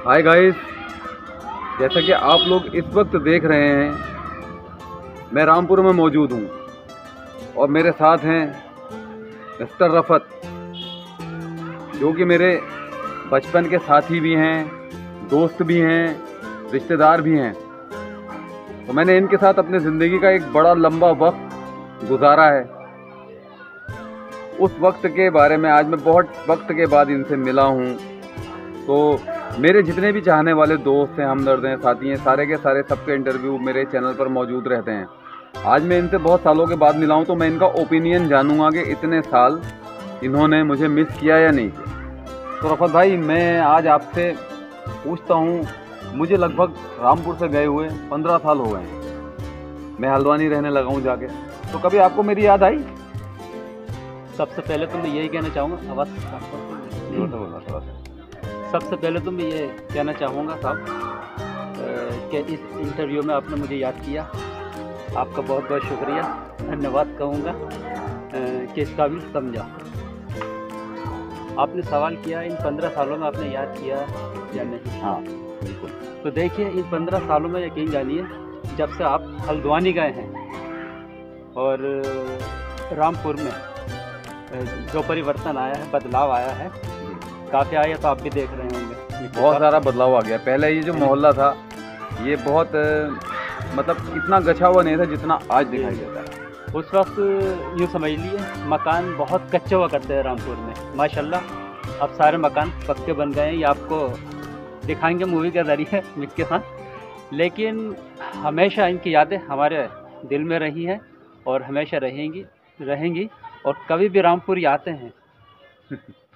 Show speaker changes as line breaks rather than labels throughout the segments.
Hi guys, जैसा कि आप लोग इस वक्त देख रहे हैं, मैं रामपुर में मौजूद हूँ और मेरे साथ हैं मिस्टर रफत, जो कि मेरे बचपन के साथी भी हैं, दोस्त भी हैं, रिश्तेदार भी हैं। तो मैंने इनके साथ अपनी ज़िंदगी का एक बड़ा लंबा वक्त गुजारा है। उस वक्त के बारे में आज मैं बहुत वक्त के बाद इनसे मिला हूँ। तो मेरे जितने भी चाहने वाले दोस्त हैं, हमदर्द हैं, साथी हैं, सारे के सारे सबके इंटरव्यू मेरे चैनल पर मौजूद रहते हैं। आज मैं इनसे बहुत सालों के बाद मिला हूं, तो मैं इनका ओपिनियन जानूंगा कि इतने साल इन्होंने मुझे मिस किया या नहीं किया। तो रफत भाई, मैं आज आपसे पूछता हूं, मुझे लगभग रामपुर से गए हुए 15 साल हो गए हैं। मैं हल्द्वानी रहने लगा हूँ जाके। तो कभी आपको मेरी याद आई?
सबसे पहले तो मैं यही कहना चाहूँगा, आवाज़ सबसे पहले तो मैं ये कहना चाहूँगा साहब कि इस इंटरव्यू में आपने मुझे याद किया, आपका बहुत बहुत शुक्रिया, धन्यवाद कहूँगा कि इस काबिल समझा। आपने सवाल किया इन 15 सालों में आपने याद किया या नहीं?
हाँ बिल्कुल।
तो देखिए, इन 15 सालों में यकीन जानिए, जब से आप हल्द्वानी गए हैं और रामपुर में जो परिवर्तन आया है, बदलाव आया है, काफ़ी आया, तो आप भी देख रहे होंगे।
बहुत सारा बदलाव आ गया। पहले ये जो मोहल्ला था, ये बहुत मतलब इतना गछा हुआ नहीं था जितना आज दिखाई देता है।
उस वक्त यूँ समझ लिए मकान बहुत कच्चे हुआ करते हैं रामपुर में। माशाल्लाह अब सारे मकान पक्के बन गए हैं। ये आपको दिखाएंगे मूवी के ज़रिए मिक्के साथ। लेकिन हमेशा इनकी यादें हमारे दिल में रही हैं और हमेशा रहेंगी। और कभी भी रामपुर आते हैं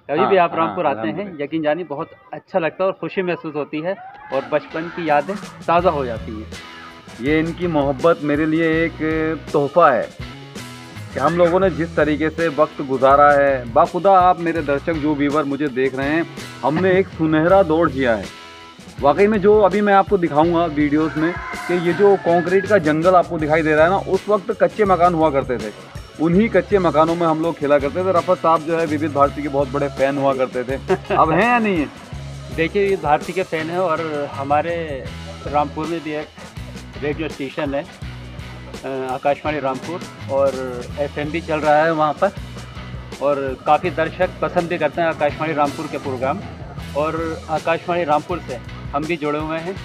कभी भी आप रामपुर आते हैं, यकीन जानिए बहुत अच्छा लगता है और खुशी महसूस होती है और बचपन की यादें ताज़ा हो जाती हैं।
ये इनकी मोहब्बत मेरे लिए एक तोहफ़ा है कि हम लोगों ने जिस तरीके से वक्त गुजारा है। बाखुदा आप मेरे दर्शक जो व्यूवर मुझे देख रहे हैं, हमने एक सुनहरा दौर जिया है वाकई में। जो अभी मैं आपको दिखाऊंगा वीडियोस में कि ये जो कंक्रीट का जंगल आपको दिखाई दे रहा है ना, उस वक्त कच्चे मकान हुआ करते थे। उन्हीं कच्चे मकानों में हम लोग खेला करते थे। रफत साहब जो है विविध भारती के बहुत बड़े फ़ैन हुआ करते थे। अब हैं या नहीं है?
देखिए, विविध भारती के फ़ैन है और हमारे रामपुर में भी एक रेडियो स्टेशन है, आकाशवाणी रामपुर, और FM भी चल रहा है वहाँ पर। और काफ़ी दर्शक पसंद भी करते हैं आकाशवाणी रामपुर के प्रोग्राम। और आकाशवाणी रामपुर से हम भी जुड़े हुए हैं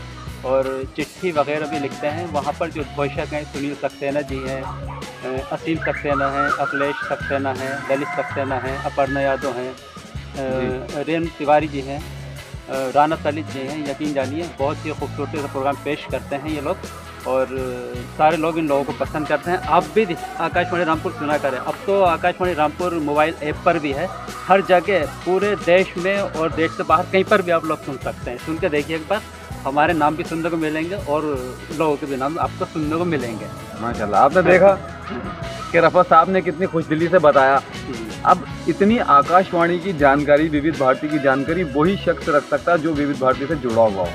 और चिट्ठी वगैरह भी लिखते हैं। वहाँ पर जो घोषक हैं, सुनील सक्सेना जी हैं, असीम सक्सेना हैं, अखिलेश सक्सेना हैं, ललित सक्सेना हैं, अपर्णा यादव हैं, रेन तिवारी जी हैं, राना तलित जी हैं। यकीन जानिए बहुत ही खूबसूरती से प्रोग्राम पेश करते हैं ये लोग और सारे लोग इन लोगों को पसंद करते हैं। आप भी आकाशवाणी रामपुर सुना करें। अब तो आकाशवाणी रामपुर मोबाइल ऐप पर भी है, हर जगह पूरे देश में और देश से बाहर कहीं पर भी आप लोग सुन सकते हैं। सुन के देखिए एक बार, हमारे नाम भी सुनने को मिलेंगे और लोगों के भी नाम आपको सुनने को मिलेंगे।
माशाल्लाह, आपने देखा कि रफत साहब ने कितनी खुशदिली से बताया। अब इतनी आकाशवाणी की जानकारी, विविध भारती की जानकारी वही शख्स रख सकता है जो विविध भारती से जुड़ा हुआ हो।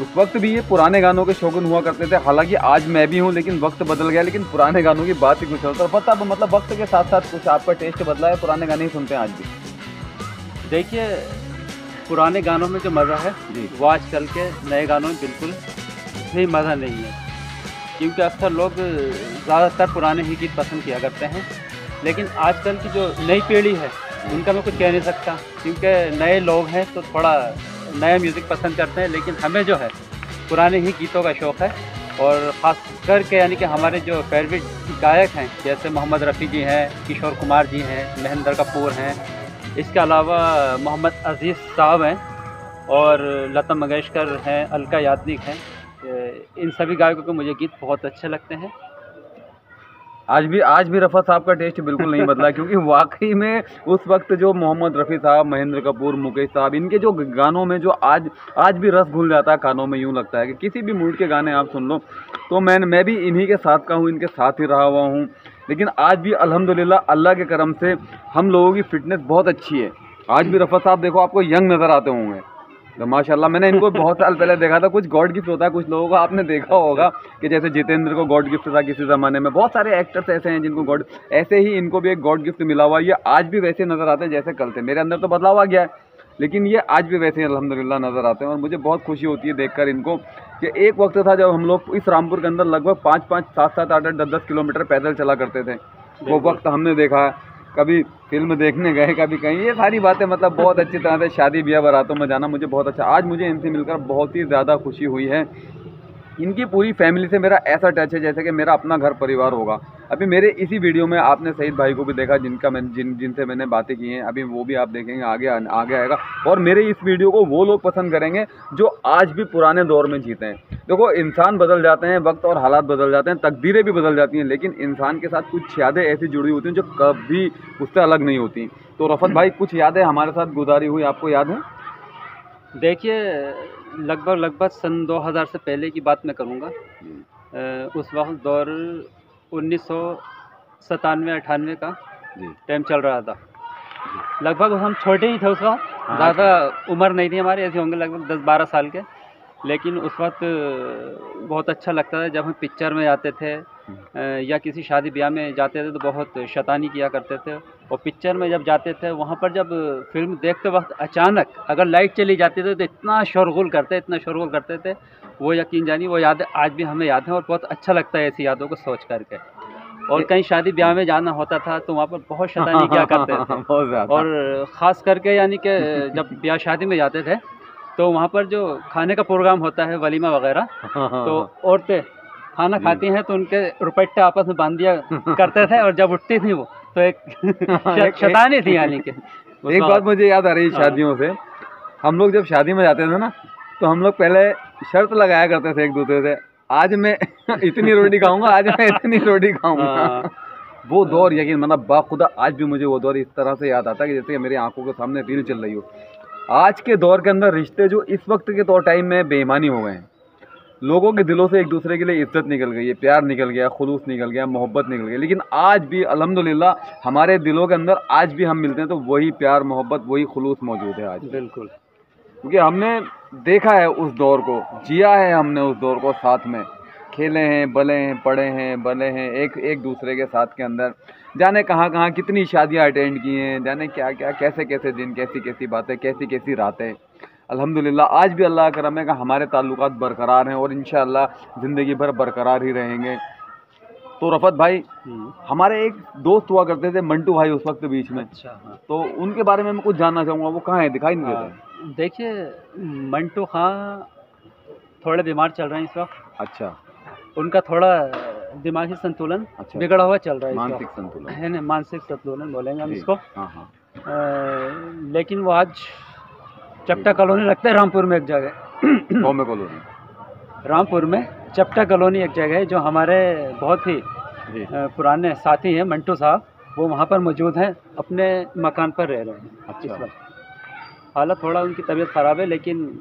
उस वक्त भी ये पुराने गानों के शौकीन हुआ करते थे। हालांकि आज मैं भी हूँ, लेकिन वक्त बदल गया। लेकिन पुराने गानों की बात ही कुछ होता है। पता मतलब वक्त के साथ साथ कुछ आपका टेस्ट बदला है, पुराने गाने ही सुनते हैं आज भी।
देखिए, पुराने गानों में जो मज़ा है वो आजकल के नए गानों में बिल्कुल भी मज़ा नहीं है, क्योंकि अक्सर लोग ज़्यादातर पुराने ही गीत पसंद किया करते हैं। लेकिन आजकल की जो नई पीढ़ी है उनका मैं कुछ कह नहीं सकता, क्योंकि नए लोग हैं तो थोड़ा नया म्यूज़िक पसंद करते हैं। लेकिन हमें जो है पुराने ही गीतों का शौक़ है और ख़ास करके यानी कि हमारे जो फेवरेट गायक हैं, जैसे मोहम्मद रफ़ी जी हैं, किशोर कुमार जी हैं, महेंद्र कपूर हैं, इसके अलावा मोहम्मद अज़ीज़ साहब हैं और लता मंगेशकर हैं, अलका याग्निक हैं। इन सभी गायकों के मुझे गीत बहुत अच्छे लगते हैं।
आज भी रफ़त साहब का टेस्ट बिल्कुल नहीं बदला, क्योंकि वाकई में उस वक्त जो मोहम्मद रफ़ी साहब, महेंद्र कपूर, मुकेश साहब, इनके जो गानों में जो आज भी रस घुल जाता है कानों में। यूँ लगता है कि किसी भी मूड के गाने आप सुन लो। तो मैं भी इन्हीं के साथ का हूँ, इनके साथ ही रहा हुआ हूँ। लेकिन आज भी अल्हम्दुलिल्लाह अल्लाह के करम से हम लोगों की फ़िटनेस बहुत अच्छी है। आज भी रफ़त साहब देखो, आपको यंग नज़र आते होंगे। तो माशाल्लाह, मैंने इनको बहुत साल पहले देखा था। कुछ गॉड गिफ्ट होता है कुछ लोगों का, आपने देखा होगा कि जैसे जितेंद्र को गॉड गिफ्ट था किसी ज़माने में। बहुत सारे एक्टर्स ऐसे हैं जिनको गॉड, ऐसे ही इनको भी एक गॉड गिफ्ट मिला हुआ। ये आज भी वैसे नज़र आते हैं जैसे कल थे। मेरे अंदर तो बदलाव आ गया है, लेकिन ये आज भी वैसे ही अल्हम्दुलिल्लाह नज़र आते हैं। और मुझे बहुत खुशी होती है देखकर इनको कि एक वक्त था जब हम लोग इस रामपुर के अंदर लगभग 5-5, 7-7, 8-8, 10-10 किलोमीटर पैदल चला करते थे। वो वक्त हमने देखा, कभी फिल्म देखने गए, कभी कहीं, ये सारी बातें मतलब बहुत अच्छी तरह से शादी ब्याह बारातों में जाना मुझे बहुत अच्छा। आज मुझे इनसे मिलकर बहुत ही ज़्यादा खुशी हुई है। इनकी पूरी फैमिली से मेरा ऐसा टच है जैसे कि मेरा अपना घर परिवार होगा। अभी मेरे इसी वीडियो में आपने सईद भाई को भी देखा, जिनसे मैंने बातें की हैं, अभी वो भी आप देखेंगे, आगे आएगा। और मेरे इस वीडियो को वो लोग पसंद करेंगे जो आज भी पुराने दौर में जीते हैं। देखो, इंसान बदल जाते हैं, वक्त और हालात बदल जाते हैं, तकदीरें भी बदल जाती हैं, लेकिन इंसान के साथ कुछ यादें ऐसी जुड़ी होती हैं जो कभी उससे अलग नहीं होती। तो रफ़त भाई, कुछ यादें हमारे साथ गुजारी हुई आपको याद है?
देखिए, लगभग सन 2000 से पहले की बात मैं करूँगा। उस वक्त दौर 1997-98 का टाइम चल रहा था। लगभग हम छोटे ही थे उस वक्त, ज़्यादा उम्र नहीं थी हमारी, ऐसे होंगे लगभग 10-12 साल के। लेकिन उस वक्त बहुत अच्छा लगता था जब हम पिक्चर में जाते थे या किसी शादी ब्याह में जाते थे तो बहुत शैतानी किया करते थे। और पिक्चर में जब जाते थे, वहाँ पर जब फिल्म देखते वक्त अचानक अगर लाइट चली जाती थी तो इतना शोरगुल करते थे, वो यकीन जानिए वो यादें आज भी हमें याद हैं। और बहुत अच्छा लगता है ऐसी यादों को सोच करके। और कहीं शादी ब्याह में जाना होता था तो वहाँ पर बहुत शैतानी किया करते थे।
बहुत ज़्यादा।
और ख़ास करके यानी कि जब ब्याह शादी में जाते थे तो वहाँ पर जो खाने का प्रोग्राम होता है, वलीमा वगैरह, तो औरतें खाना खाती हैं तो उनके रुपट्टे आपस में बांध दिया करते थे। और जब उठती थी वो तो एक शैतानी थी यानी कि।
एक बात मुझे याद आ रही है शादियों से, हम लोग जब शादी में जाते थे ना तो हम लोग पहले शर्त लगाया करते थे एक दूसरे से, आज मैं इतनी रोटी खाऊंगा, आज मैं इतनी रोटी खाऊंगा। वो दौर यकीन मतलब बाखुदा आज भी मुझे वो दौर इस तरह से याद आता है कि जैसे मेरी आंखों के सामने रील चल रही हो। आज के दौर के अंदर रिश्ते जो इस वक्त के तौर टाइम में बेईमानी हो गए हैं, लोगों के दिलों से एक दूसरे के लिए इज्जत निकल गई है, प्यार निकल गया, खुलूस निकल गया, मोहब्बत निकल गई। लेकिन आज भी अल्हम्दुलिल्लाह हमारे दिलों के अंदर आज भी हम मिलते हैं तो वही प्यार, मोहब्बत, वही खुलूस मौजूद है आज।
बिल्कुल,
क्योंकि हमने देखा है उस दौर को, जिया है हमने उस दौर को, साथ में खेले हैं, बले हैं, पढ़े हैं, बले हैं एक दूसरे के साथ के अंदर। जाने कहाँ कितनी शादियाँ अटेंड की हैं, जाने क्या क्या, कैसे कैसे दिन, कैसी कैसी बातें, कैसी कैसी रातें। अल्हम्दुलिल्लाह आज भी अल्लाह का करम है कि हमारे ताल्लुकात बरकरार हैं और इंशाअल्लाह ज़िंदगी भर बरकरार ही रहेंगे। तो रफ़त भाई, हमारे एक दोस्त हुआ करते थे मंटू भाई उस वक्त बीच में।
अच्छा, हाँ।
तो उनके बारे में मैं कुछ जानना चाहूँगा, वो कहाँ है, दिखाई नहीं देते?
देखिए, मंटू खां थोड़े बीमार चल रहे हैं इस वक्त।
अच्छा,
उनका थोड़ा दिमागी संतुलन बिगड़ा हुआ चल रहा है,
मानसिक संतुलन
है ना, मानसिक संतुलन बोलेंगे हम इसको।
हाँ।
लेकिन वो आज चपटा कॉलोनी लगता है रामपुर में एक जगह
कौमे कॉलोनी,
रामपुर में चपटा कॉलोनी एक जगह है जो हमारे बहुत ही पुराने साथी हैं मंटू साहब, वो वहाँ पर मौजूद हैं, अपने मकान पर रह रहे हैं।
अच्छा।
इस वक्त हालत थोड़ा उनकी तबीयत ख़राब है, लेकिन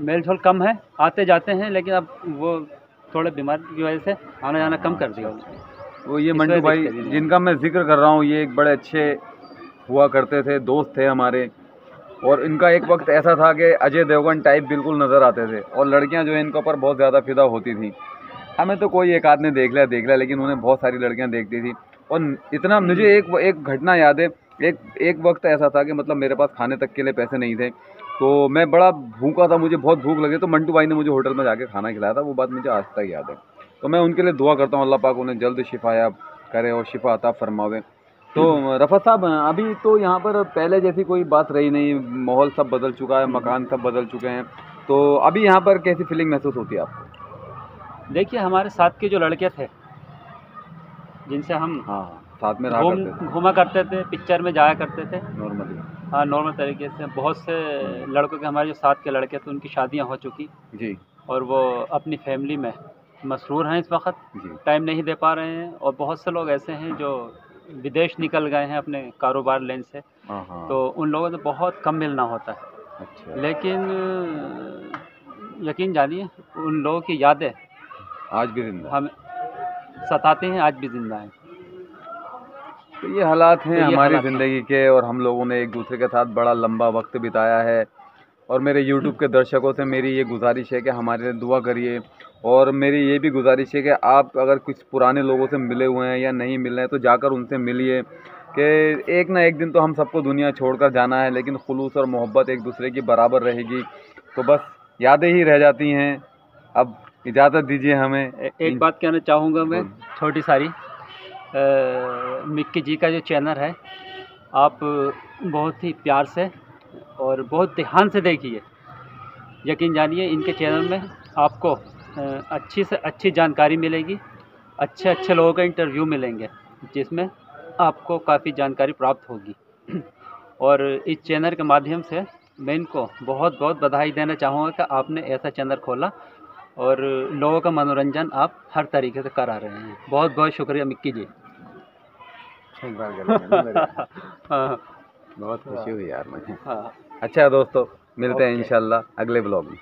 मेल जोल कम है, आते जाते हैं, लेकिन अब वो थोड़े बीमार की वजह से आना जाना कम कर दिया उन्होंने।
वो ये मंटू भाई जिनका मैं जिक्र कर रहा हूँ, ये एक बड़े अच्छे हुआ करते थे, दोस्त थे हमारे। और इनका एक वक्त ऐसा था कि अजय देवगन टाइप बिल्कुल नज़र आते थे और लड़कियां जो है इनके ऊपर बहुत ज़्यादा फिदा होती थी। हमें तो कोई एक आदमी देख लिया, लेकिन उन्हें बहुत सारी लड़कियां देखती थी। और इतना मुझे एक घटना याद है, एक वक्त ऐसा था कि मतलब मेरे पास खाने तक के लिए पैसे नहीं थे, तो मैं बड़ा भूखा था, मुझे बहुत भूख लगी, तो मंटू भाई ने मुझे होटल में जाके खाना खिलाया था। वो बात मुझे आज तक याद है। तो मैं उनके लिए दुआ करता हूँ, अल्लाह पाक उन्हें जल्द शिफाया करे और शिफा अता फरमावे। तो रफ़त साहब, अभी तो यहाँ पर पहले जैसी कोई बात रही नहीं, माहौल सब बदल चुका है, मकान सब बदल चुके हैं, तो अभी यहाँ पर कैसी फीलिंग महसूस होती है आपको?
देखिए, हमारे साथ के जो लड़के थे जिनसे हम
साथ में
घूमा करते थे, पिक्चर में जाया करते थे
नॉर्मली,
नॉर्मल तरीके से, बहुत से लड़कों के, हमारे जो साथ के लड़के थे उनकी शादियाँ हो चुकी
जी, और
वो अपनी फैमिली में मसरूर हैं इस वक्त, टाइम नहीं दे पा रहे हैं। और बहुत से लोग ऐसे हैं जो विदेश निकल गए हैं अपने कारोबार लेन से, तो उन लोगों से बहुत कम मिलना होता है।
अच्छा।
लेकिन यकीन जानिए उन लोगों की यादें
आज भी जिंदा
हम सताते हैं, आज भी जिंदा हैं।
तो ये हालात हैं हमारी ज़िंदगी के, और हम लोगों ने एक दूसरे के साथ बड़ा लंबा वक्त बिताया है। और मेरे YouTube के दर्शकों से मेरी ये गुजारिश है कि हमारे लिए दुआ करिए, और मेरी ये भी गुजारिश है कि आप अगर कुछ पुराने लोगों से मिले हुए हैं या नहीं मिल रहे हैं तो जाकर उनसे मिलिए, कि एक ना एक दिन तो हम सबको दुनिया छोड़कर जाना है, लेकिन खुलूस और मोहब्बत एक दूसरे की बराबर रहेगी। तो बस यादें ही रह जाती हैं। अब इजाज़त दीजिए हमें।
एक बात कहना चाहूँगा मैं, छोटी सारी। मिक्की जी का जो चैनल है, आप बहुत ही प्यार से और बहुत ध्यान से देखिए। यकीन जानिए, इनके चैनल में आपको अच्छी से अच्छी जानकारी मिलेगी, अच्छे अच्छे लोगों का इंटरव्यू मिलेंगे, जिसमें आपको काफ़ी जानकारी प्राप्त होगी। और इस चैनल के माध्यम से मैं इनको बहुत बहुत बधाई देना चाहूँगा कि आपने ऐसा चैनल खोला और लोगों का मनोरंजन आप हर तरीके से करा रहे हैं। बहुत बहुत शुक्रिया मिक्की जी। हाँ,
बहुत खुशी हुई यार मुझे।
हाँ।
अच्छा दोस्तों, मिलते हैं
ओके।
इंशाल्लाह अगले ब्लॉग में।